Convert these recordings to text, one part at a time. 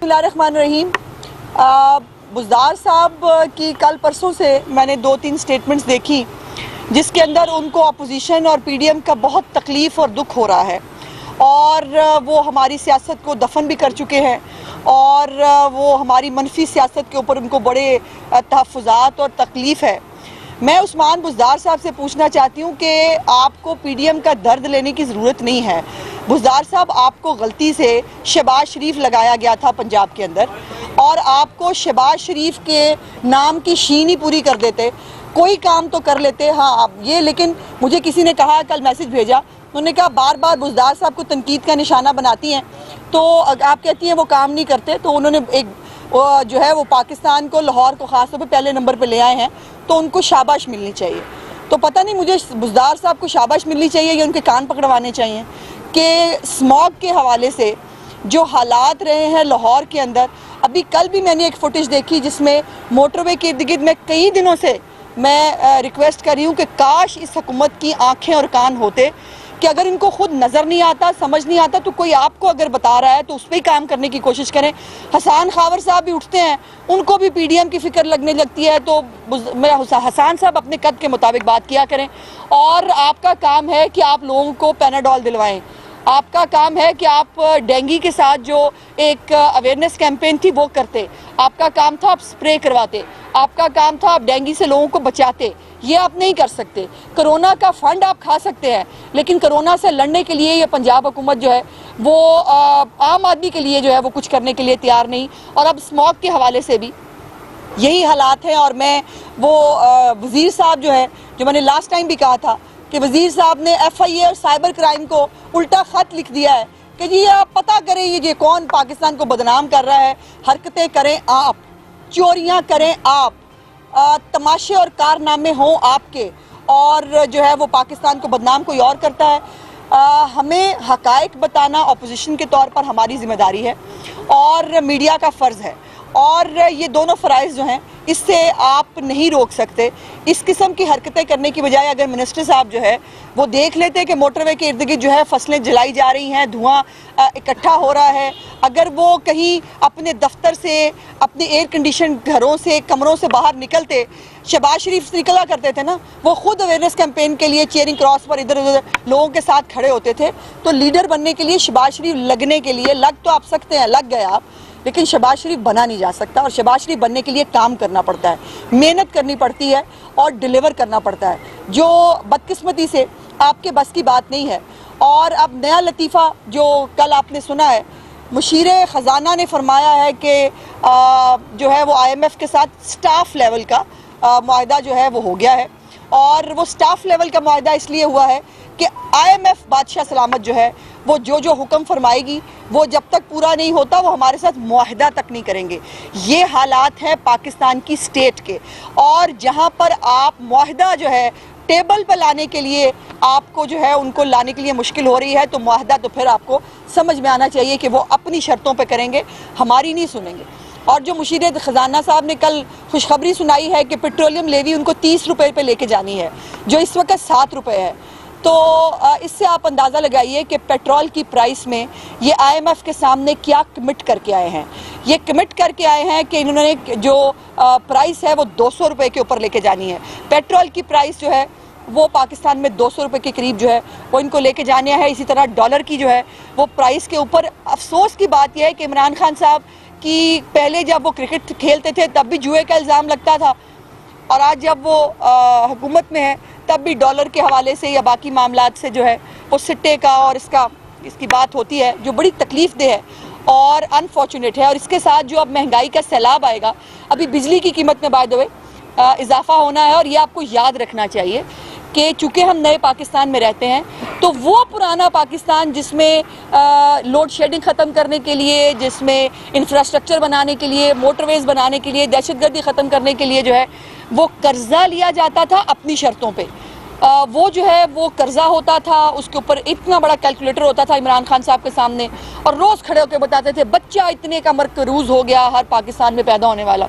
बिस्मिल्लाहिर्रहमानिर्रहीम। बुज़दार साहब की कल परसों से मैंने 2-3 स्टेटमेंट्स देखी जिसके अंदर उनको अपोजिशन और पीडीएम का बहुत तकलीफ़ और दुख हो रहा है और वो हमारी सियासत को दफन भी कर चुके हैं और वो हमारी मनफी सियासत के ऊपर उनको बड़े तहफ़्फ़ुज़ात और तकलीफ़ है। मैं उस्मान बुज़दार साहब से पूछना चाहती हूँ कि आपको पीडीएम का दर्द लेने की ज़रूरत नहीं है। बुज़दार साहब, आपको गलती से शहबाज शरीफ लगाया गया था पंजाब के अंदर और आपको शहबाज शरीफ के नाम की शीन ही पूरी कर देते, कोई काम तो कर लेते। हाँ आप ये, लेकिन मुझे किसी ने कहा, कल मैसेज भेजा, उन्होंने कहा बार बार बुज़दार साहब को तनकीद का निशाना बनाती हैं तो आप कहती हैं वो काम नहीं करते। तो उन्होंने एक जो है वो पाकिस्तान को, लाहौर को ख़ास तौर पे पहले नंबर पे ले आए हैं, तो उनको शाबाश मिलनी चाहिए। तो पता नहीं मुझे बुज़दार साहब को शाबाश मिलनी चाहिए या उनके कान पकड़वाने चाहिए कि स्मॉग के हवाले से जो हालात रहे हैं लाहौर के अंदर। अभी कल भी मैंने एक फुटेज देखी जिसमें मोटरवे के इर्द गिर्द में कई दिनों से मैं रिक्वेस्ट कर रही हूँ कि काश इस हुकूमत की आंखें और कान होते कि अगर इनको खुद नज़र नहीं आता, समझ नहीं आता, तो कोई आपको अगर बता रहा है तो उस पर ही काम करने की कोशिश करें। हसन खावर साहब भी उठते हैं, उनको भी पीडीएम की फ़िक्र लगने लगती है, तो हसन साहब अपने कद के मुताबिक बात किया करें। और आपका काम है कि आप लोगों को पैनाडोल दिलवाएं, आपका काम है कि आप डेंगू के साथ जो एक अवेयरनेस कैंपेन थी वो करते, आपका काम था आप स्प्रे करवाते, आपका काम था आप डेंगू से लोगों को बचाते। ये आप नहीं कर सकते। कोरोना का फंड आप खा सकते हैं, लेकिन कोरोना से लड़ने के लिए ये पंजाब हुकूमत जो है वो आम आदमी के लिए जो है वो कुछ करने के लिए तैयार नहीं। और अब स्मॉग के हवाले से भी यही हालात हैं। और मैं वो वज़ीर साहब जो है, जो मैंने लास्ट टाइम भी कहा था कि वज़ीर साहब ने FIA और साइबर क्राइम को उल्टा ख़त लिख दिया है कि जी आप पता करें ये कौन पाकिस्तान को बदनाम कर रहा है, हरकतें करें आप, चोरियां करें आप, तमाशे और कारनामे हों आपके, और जो है वो पाकिस्तान को बदनाम कोई और करता है। हमें हकायक बताना अपोजिशन के तौर पर हमारी ज़िम्मेदारी है और मीडिया का फ़र्ज़ है, और ये दोनों फ़राइज़ जो हैं इससे आप नहीं रोक सकते। इस किस्म की हरकतें करने की बजाय अगर मिनिस्टर साहब जो है वो देख लेते कि मोटरवे के इर्द गिर्द जो है फसलें जलाई जा रही हैं, धुआं इकट्ठा हो रहा है, अगर वो कहीं अपने दफ्तर से, अपने एयर कंडीशन घरों से, कमरों से बाहर निकलते, शहबाज शरीफ से निकला करते थे ना, वो खुद अवेयरनेस कैंपेन के लिए चेयरिंग क्रॉस पर इधर उधर लोगों के साथ खड़े होते थे। तो लीडर बनने के लिए शहबाज शरीफ लगने के लिए, लग तो आप सकते हैं, लग गए आप, लेकिन शहबाज शरीफ बना नहीं जा सकता। और शहबाज शरीफ बनने के लिए काम करना पड़ता है, मेहनत करनी पड़ती है और डिलीवर करना पड़ता है, जो बदकिस्मती से आपके बस की बात नहीं है। और अब नया लतीफ़ा जो कल आपने सुना है, मुशीर ख़जाना ने फरमाया है कि जो है वो IMF के साथ स्टाफ लेवल का मुआहदा जो है वो हो गया है। और वो स्टाफ लेवल का मुआहदा इसलिए हुआ है कि IMF बादशाह सलामत जो है वो जो हुक्म फरमाएगी वो जब तक पूरा नहीं होता वो हमारे साथ मुआहदा तक नहीं करेंगे। ये हालात हैं पाकिस्तान की स्टेट के, और जहाँ पर आप मुआहदा जो है टेबल पर लाने के लिए आपको जो है उनको लाने के लिए मुश्किल हो रही है, तो मुआहदा तो फिर आपको समझ में आना चाहिए कि वो अपनी शर्तों पे करेंगे, हमारी नहीं सुनेंगे। और जो मुशीर ख़जाना साहब ने कल खुशखबरी सुनाई है कि पेट्रोलियम लेवी उनको 30 रुपये पे लेके जानी है, जो इस वक्त 7 रुपये है, तो इससे आप अंदाज़ा लगाइए कि पेट्रोल की प्राइस में ये IMF के सामने क्या कमिट करके आए हैं। ये कमिट करके आए हैं कि इन्होंने जो प्राइस है वो 200 रुपये के ऊपर लेके जानी है। पेट्रोल की प्राइस जो है वो पाकिस्तान में 200 रुपये के करीब जो है वो इनको लेके जाने है। इसी तरह डॉलर की जो है वो प्राइस के ऊपर, अफसोस की बात यह है कि इमरान खान साहब की पहले जब वो क्रिकेट खेलते थे तब भी जुए का इल्ज़ाम लगता था, और आज जब वो हुकूमत में है तब भी डॉलर के हवाले से या बाकी मामलात से जो है वो सिट्टे का और इसकी बात होती है, जो बड़ी तकलीफ़ दे है और अनफॉर्चुनेट है। और इसके साथ जो अब महंगाई का सैलाब आएगा, अभी बिजली की कीमत में बाय द वे इजाफा होना है। और ये आपको याद रखना चाहिए कि चूँकि हम नए पाकिस्तान में रहते हैं, तो वो पुराना पाकिस्तान जिसमें लोड शेडिंग ख़त्म करने के लिए, जिसमें इंफ्रास्ट्रक्चर बनाने के लिए, मोटरवेज़ बनाने के लिए, दहशतगर्दी ख़त्म करने के लिए जो है वो कर्ज़ा लिया जाता था अपनी शर्तों पे। वो जो है वो कर्ज़ा होता था, उसके ऊपर इतना बड़ा कैलकुलेटर होता था इमरान खान साहब के सामने, और रोज़ खड़े होकर बताते थे बच्चा इतने का मरकरूज़ हो गया हर पाकिस्तान में पैदा होने वाला।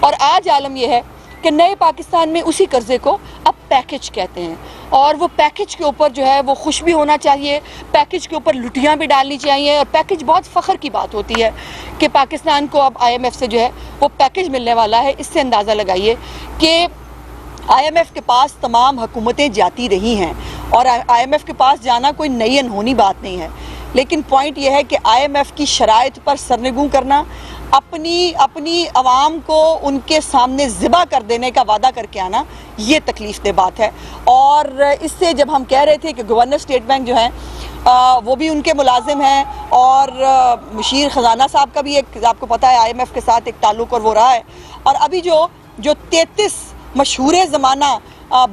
और आज आलम यह है کہ نئے پاکستان میں اسی قرضے کو اب پیکج کہتے ہیں، اور وہ پیکج کے اوپر جو ہے وہ خوش بھی ہونا چاہیے، پیکج کے اوپر لٹیاں بھی ڈالنی چاہیے، اور پیکج بہت فخر کی بات ہوتی ہے کہ پاکستان کو اب آئی ایم ایف سے جو ہے وہ پیکج ملنے والا ہے۔ اس سے اندازہ لگائیے کہ آئی ایم ایف کے پاس تمام حکومتیں جاتی رہی ہیں، اور آئی ایم ایف کے پاس جانا کوئی نئی انہونی بات نہیں ہے، لیکن پوائنٹ یہ ہے کہ آئی ایم ایف کی شرائط پر سرنگوں کرنا، اپنی عوام کو ان کے سامنے ذبح کر دینے کا وعدہ کر کے آنا، یہ تکلیف دہ بات ہے۔ اور اس سے جب ہم کہہ رہے تھے کہ گورنر اسٹیٹ بینک جو ہیں وہ بھی ان کے ملازم ہیں، اور مشیر خزانہ صاحب کا بھی ایک، آپ کو پتہ ہے، آئی ایم ایف کے ساتھ ایک تعلق اور وہ رہا ہے، اور ابھی جو 33 مشہور زمانہ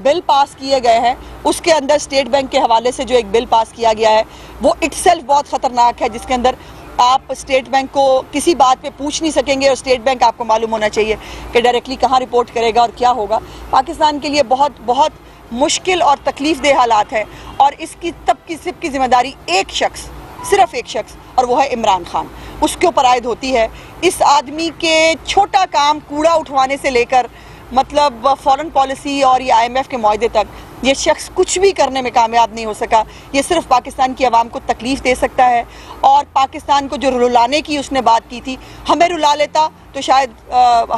بل پاس کیے گئے ہیں، اس کے اندر اسٹیٹ بینک کے حوالے سے جو ایک بل پاس کیا گیا ہے وہ اٹ سیلف بہت خطرناک ہے، جس کے اندر آپ اسٹیٹ بینک کو کسی بات پہ پوچھ نہیں سکیں گے، اور اسٹیٹ بینک آپ کو معلوم ہونا چاہیے کہ ڈائریکٹلی کہاں رپورٹ کرے گا اور کیا ہوگا۔ پاکستان کے لیے بہت بہت مشکل اور تکلیف دہ حالات ہیں، اور اس کی سب کی ذمہ داری ایک شخص، صرف ایک شخص، اور وہ ہے عمران خان، اس کے اوپر عائد ہوتی ہے۔ اس آدمی کے چھوٹا کام کوڑا اٹھوانے سے لے کر مطلب فارن پالیسی اور یہ آئی ایم ایف کے معاہدے تک، یہ شخص کچھ بھی کرنے میں کامیاب نہیں ہو سکا۔ یہ صرف پاکستان کی عوام کو تکلیف دے سکتا ہے، اور پاکستان کو جو رلانے کی اس نے بات کی تھی، ہمیں رلا لیتا تو شاید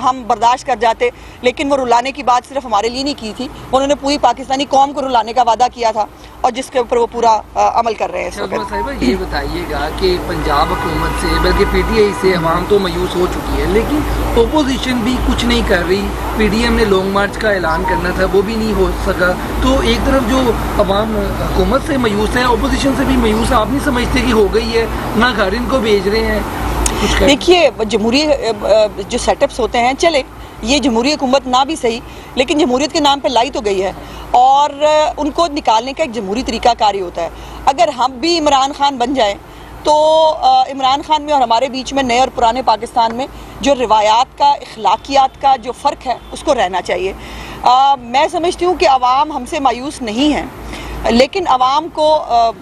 ہم برداشت کر جاتے، لیکن وہ رلانے کی بات صرف ہمارے لیے نہیں کی تھی، انہوں نے پوری پاکستانی قوم کو رلانے کا وعدہ کیا تھا، اور جس کے اوپر وہ پورا عمل کر رہے ہیں۔ صاحبہ یہ بتائیے گا کہ پنجاب حکومت سے، بلکہ پی ٹی آئی سے عوام تو مایوس ہو چکی ہے، لیکن اپوزیشن بھی کچھ نہیں کر رہی۔ پی ڈی ایم نے لانگ مارچ کا اعلان کرنا تھا، وہ بھی نہیں ہو سکا، تو ایک طرف جو عوام حکومت سے مایوس ہے، اپوزیشن سے بھی مایوس، آپ نہیں سمجھتے کہ ہو گئی ہے، نہ گھر ان کو بھیج رہے ہیں؟ دیکھیے، جمہوری جو سیٹ اپس ہوتے ہیں، چلے یہ جمہوری حکومت نہ بھی صحیح، لیکن جمہوریت کے نام پہ لائی تو گئی ہے، اور ان کو نکالنے کا ایک جمہوری طریقہ کاری ہوتا ہے۔ اگر ہم بھی عمران خان بن جائیں تو عمران خان میں اور ہمارے بیچ میں نئے اور پرانے پاکستان میں جو روایات کا، اخلاقیات کا جو فرق ہے اس کو رہنا چاہیے۔ میں سمجھتی ہوں کہ عوام ہم سے مایوس نہیں ہیں، لیکن عوام کو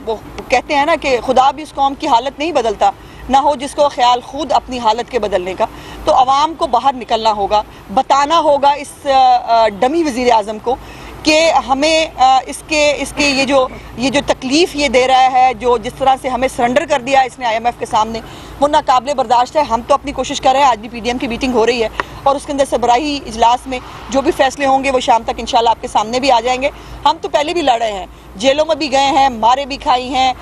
وہ کہتے ہیں نا کہ خدا بھی اس قوم کی حالت نہیں بدلتا، نہ ہو جس کو خیال خود اپنی حالت کے بدلنے کا۔ تو عوام کو باہر نکلنا ہوگا، بتانا ہوگا اس ڈمی وزیر اعظم کو کہ ہمیں اس کے یہ جو تکلیف یہ دے رہا ہے، جو جس طرح سے ہمیں سرنڈر کر دیا اس نے آئی ایم ایف کے سامنے، وہ ناقابل برداشت ہے۔ ہم تو اپنی کوشش کر رہے ہیں، آج بھی پی ڈی ایم کی میٹنگ ہو رہی ہے، اور اس کے اندر سربراہی اجلاس میں جو بھی فیصلے ہوں گے وہ شام تک انشاءاللہ آپ کے سامنے بھی آ جائیں گے۔ ہم تو پہلے بھی لڑے ہیں، جیلوں میں بھی گئے ہیں، مارے بھی کھائی ہیں،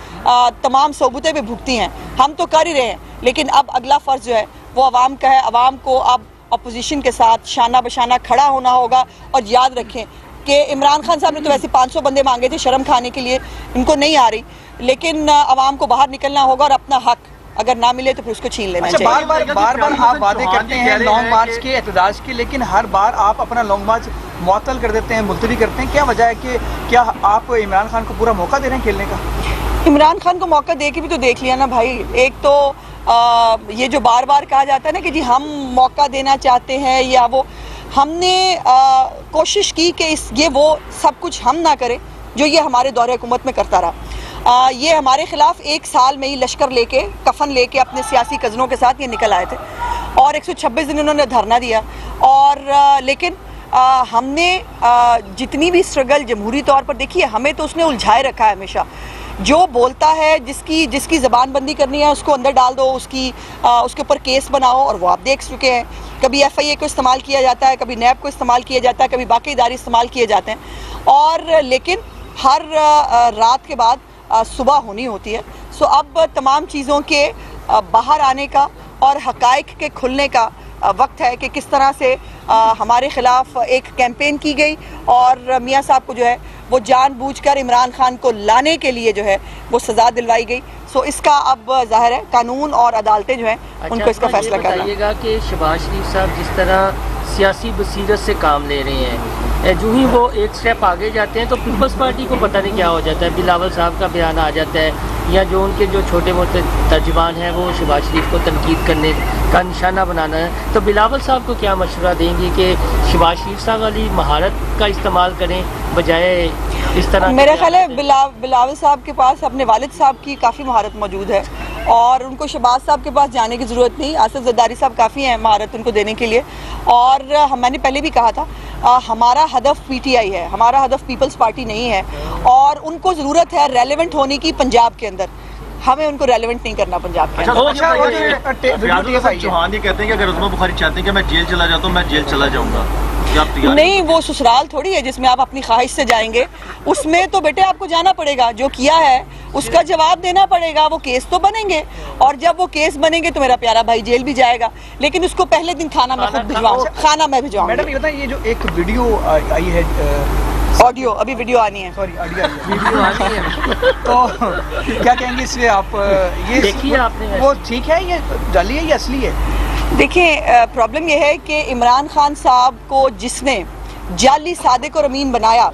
تمام صوبتیں بھی بھگتی ہیں، ہم تو کر ہی رہے ہیں، لیکن اب اگلا فرض جو ہے وہ عوام کا ہے۔ عوام کو اب اپوزیشن کے ساتھ شانہ بشانہ کھڑا ہونا ہوگا، اور یاد رکھیں کہ عمران خان صاحب نے تو ویسے 500 بندے مانگے تھے شرم کھانے کے لیے، ان کو نہیں آ رہی، لیکن عوام کو باہر نکلنا ہوگا، اور اپنا حق اگر نہ ملے تو پھر اس کو چھین لینا چاہیے۔ بار بار آپ وعدے کرتے ہیں لانگ مارچ کے، احتجاج کے، لیکن ہر بار آپ اپنا لانگ مارچ معطل کر دیتے ہیں، ملتوی کرتے ہیں، کیا وجہ ہے کہ کیا آپ عمران خان کو پورا موقع دے رہے ہیں کھیلنے کا؟ عمران خان کو موقع دے کے بھی تو دیکھ لیا نا بھائی۔ ایک تو یہ جو بار بار کہا جاتا ہے نا کہ جی ہم موقع دینا چاہتے ہیں، یا وہ، ہم نے کوشش کی کہ یہ وہ سب کچھ ہم نہ کریں جو یہ ہمارے دور حکومت میں کرتا رہا۔ یہ ہمارے خلاف 1 سال میں ہی لشکر لے کے، کفن لے کے اپنے سیاسی کزنوں کے ساتھ یہ نکل آئے تھے، اور 126 دن انہوں نے دھرنا دیا، اور لیکن ہم نے جتنی بھی اسٹرگل جمہوری طور پر دیکھی ہے، ہمیں تو اس نے الجھائے رکھا ہے ہمیشہ۔ جو بولتا ہے، جس کی زبان بندی کرنی ہے اس کو اندر ڈال دو، اس کے اوپر کیس بناؤ، اور وہ آپ دیکھ چکے ہیں، کبھی ایف آئی اے کو استعمال کیا جاتا ہے، کبھی نیب کو استعمال کیا جاتا ہے، کبھی باقی ادارے استعمال کیے جاتے ہیں، اور لیکن ہر رات کے بعد صبح ہونی ہوتی ہے۔ سو اب تمام چیزوں کے باہر آنے کا اور حقائق کے کھلنے کا وقت ہے کہ کس طرح سے ہمارے خلاف ایک کیمپین کی گئی، اور میاں صاحب کو جو ہے وہ جان بوجھ کر عمران خان کو لانے کے لیے جو ہے وہ سزا دلوائی گئی۔ سو اس کا اب ظاہر ہے قانون اور عدالتیں جو ہیں ان کو اس کا فیصلہ کرنا۔ بتائیے گا کہ شہباز شریف صاحب جس طرح سیاسی بصیرت سے کام لے رہے ہیں، جو ہی وہ ایک سٹیپ آگے جاتے ہیں تو پیپلز پارٹی کو پتہ نہیں کیا ہو جاتا ہے، بلاول صاحب کا بیان آ جاتا ہے، یا جو ان کے جو چھوٹے موٹے ترجمان ہیں وہ شہباز شریف کو تنقید کرنے کا نشانہ بنانا ہے۔ تو بلاول صاحب کو کیا مشورہ دیں گی کہ شہباز شریف صاحب والی مہارت کا استعمال کریں بجائے اس طرح؟ میرا خیال ہے بلاول صاحب کے پاس اپنے والد صاحب کی کافی مہارت موجود ہے، اور ان کو شہباز صاحب کے پاس جانے کی ضرورت نہیں۔ آصف زرداری صاحب کافی ہیں مہارت ان کو دینے کے لیے، اور میں نے پہلے بھی کہا تھا हमारा हदफ पीटीआई है, हमारा हदफ पीपल्स पार्टी नहीं है और उनको ज़रूरत है रेलेवेंट होने की पंजाब के अंदर, हमें उनको रेलेवेंट नहीं करना पंजाब के अंदर। अच्छा, वो जो चौहान ये कहते हैं कि अगर उस्मा बुखारी चाहते हैं कि मैं जेल चला जाता हूँ, मैं जेल चला जाऊंगा, क्या आप तैयार? नहीं, वो ससुराल थोड़ी है जिसमें आप अपनी ख्वाहिश से जाएंगे, उसमें तो बेटे आपको जाना पड़ेगा, जो किया है उसका जवाब देना पड़ेगा, वो केस तो बनेंगे और जब वो केस बनेंगे तो मेरा प्यारा भाई जेल भी जाएगा, लेकिन उसको पहले दिन खाना मैं खुद भिजवाऊंगा, खाना मैं भिजवाऊंगा। मैडम ये बताइए, ये जो एक वीडियो आई है, ऑडियो, अभी वीडियो आनी है, सॉरी ऑडियो तो क्या कहेंगे इसलिए आप? ये देखिए आपने, वो ठीक है, ये जाली है, ये असली है? देखिए, प्रॉब्लम ये है कि इमरान खान साहब को जिसने जाली सादिक और अमीन बनाया,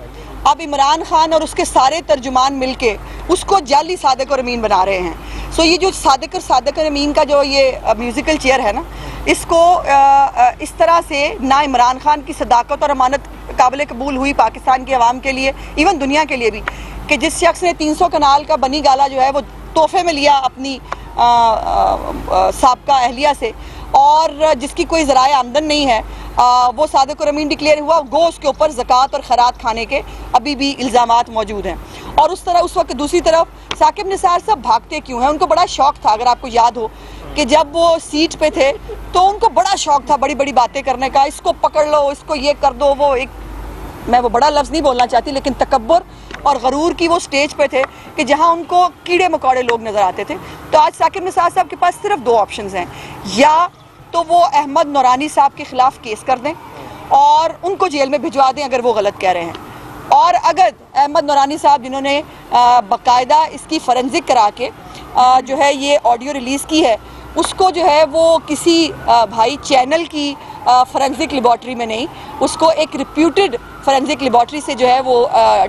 अब इमरान खान और उसके सारे तर्जुमान मिलके उसको जाली सादिक और अमीन बना रहे हैं। सो ये जो सादिक और अमीन का जो ये म्यूज़िकल चेयर है ना, इसको इस तरह से ना इमरान खान की सदाकत और अमानत काबिल कबूल हुई पाकिस्तान की आवाम के लिए, इवन दुनिया के लिए भी, कि जिस शख्स ने 300 कनाल का बनी गाला जो है वो तोहफे में लिया अपनी साबका अहलिया से और जिसकी कोई ज़राए आमदन नहीं है, वो सादिक और अमीन डिक्लेयर हुआ, गो उसके ऊपर ज़कात और खैरात खाने के अभी भी इल्ज़ामात मौजूद हैं। और उस वक्त दूसरी तरफ साकिब निसार साहब भागते क्यों हैं? उनको बड़ा शौक़ था, अगर आपको याद हो कि जब वो सीट पे थे तो उनको बड़ा शौक़ था बड़ी बड़ी बातें करने का, इसको पकड़ लो, इसको ये कर दो, वो एक, मैं वो बड़ा लफ्ज़ नहीं बोलना चाहती, लेकिन तकब्बुर और गरूर की वो स्टेज पे थे कि जहाँ उनको कीड़े मकोड़े लोग नज़र आते थे। तो आज साकिब निसार साहब के पास सिर्फ 2 ऑप्शंस हैं, या तो वो अहमद नूरानी साहब के ख़िलाफ़ केस कर दें और उनको जेल में भिजवा दें अगर वो गलत कह रहे हैं, और अगर अहमद नूरानी साहब जिन्होंने बाकायदा इसकी फॉरेंसिक करा के जो है ये ऑडियो रिलीज़ की है, उसको जो है वो किसी भाई चैनल की फॉरेंसिक लेबॉर्ट्री में नहीं, उसको एक रिप्यूटेड फॉरेंसिक लेबॉर्ट्री से जो है वो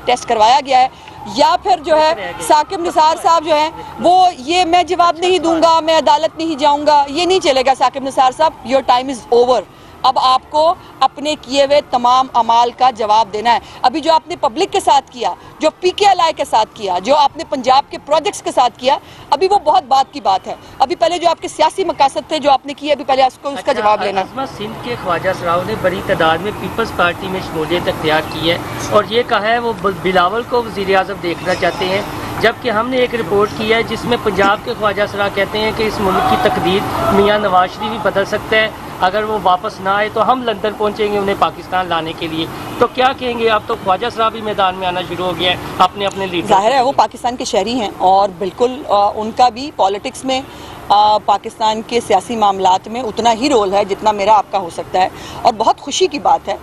टेस्ट करवाया गया है, या फिर जो है साकिब निसार साहब जो है वो ये मैं जवाब नहीं दूंगा, मैं अदालत नहीं जाऊंगा, ये नहीं चलेगा। साकिब निसार साहब, योर टाइम इज़ ओवर, अब आपको अपने किए हुए तमाम अमाल का जवाब देना है। अभी जो आपने पब्लिक के साथ किया, जो PKLI के साथ किया, जो आपने पंजाब के प्रोजेक्ट्स के साथ किया, अभी वो बहुत बात की बात है। अभी पहले जो आपके सियासी मकासद थे जो आपने किए, अभी पहले उसका जवाब लेना। अज़मत सिंध के ख्वाजा सराव ने बड़ी तादाद में पीपल्स पार्टी में शमूलियत अख्तियार की है और ये कहा है वो बिलावल को वज़ीर-ए-आज़म देखना चाहते हैं, जबकि हमने एक रिपोर्ट की है जिसमें पंजाब के ख्वाजा सरा कहते हैं कि इस मुल्क की तकदीर मियाँ नवाज शरीफ भी बदल सकता है, अगर वो वापस ना आए तो हम लंदन पहुंचेंगे उन्हें पाकिस्तान लाने के लिए। तो क्या कहेंगे? अब तो ख्वाजा सरा भी मैदान में आना शुरू हो गया है अपने अपने लीडर। ज़ाहिर है वो पाकिस्तान के शहरी हैं और बिल्कुल उनका भी पॉलिटिक्स में पाकिस्तान के सियासी मामलात में उतना ही रोल है जितना मेरा आपका हो सकता है, और बहुत खुशी की बात है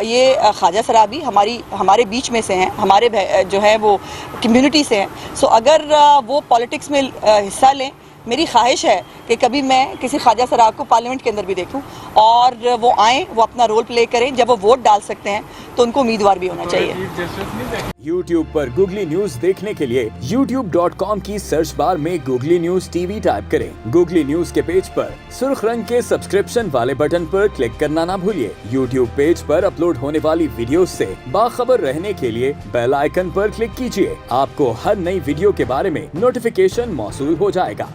ये ख्वाजा सरा भी हमारे बीच में से हैं, हमारे जो है वो कम्युनिटी से हैं। सो अगर वो पॉलिटिक्स में हिस्सा लें, मेरी ख्वाहिश है कि कभी मैं किसी ख्वाजा सरा को पार्लियामेंट के अंदर भी देखूं और वो आएँ, वो अपना रोल प्ले करें। जब वो वोट डाल सकते हैं तो उनको उम्मीदवार भी होना चाहिए। YouTube पर गूगली न्यूज देखने के लिए youtube.com की सर्च बार में गूगली न्यूज TV टाइप करें। गूगली न्यूज के पेज पर सुर्ख रंग के सब्सक्रिप्शन वाले बटन पर क्लिक करना ना भूलिए। YouTube पेज पर अपलोड होने वाली वीडियोस से बाखबर रहने के लिए बेल आइकन पर क्लिक कीजिए। आपको हर नई वीडियो के बारे में नोटिफिकेशन मौसूल हो जाएगा।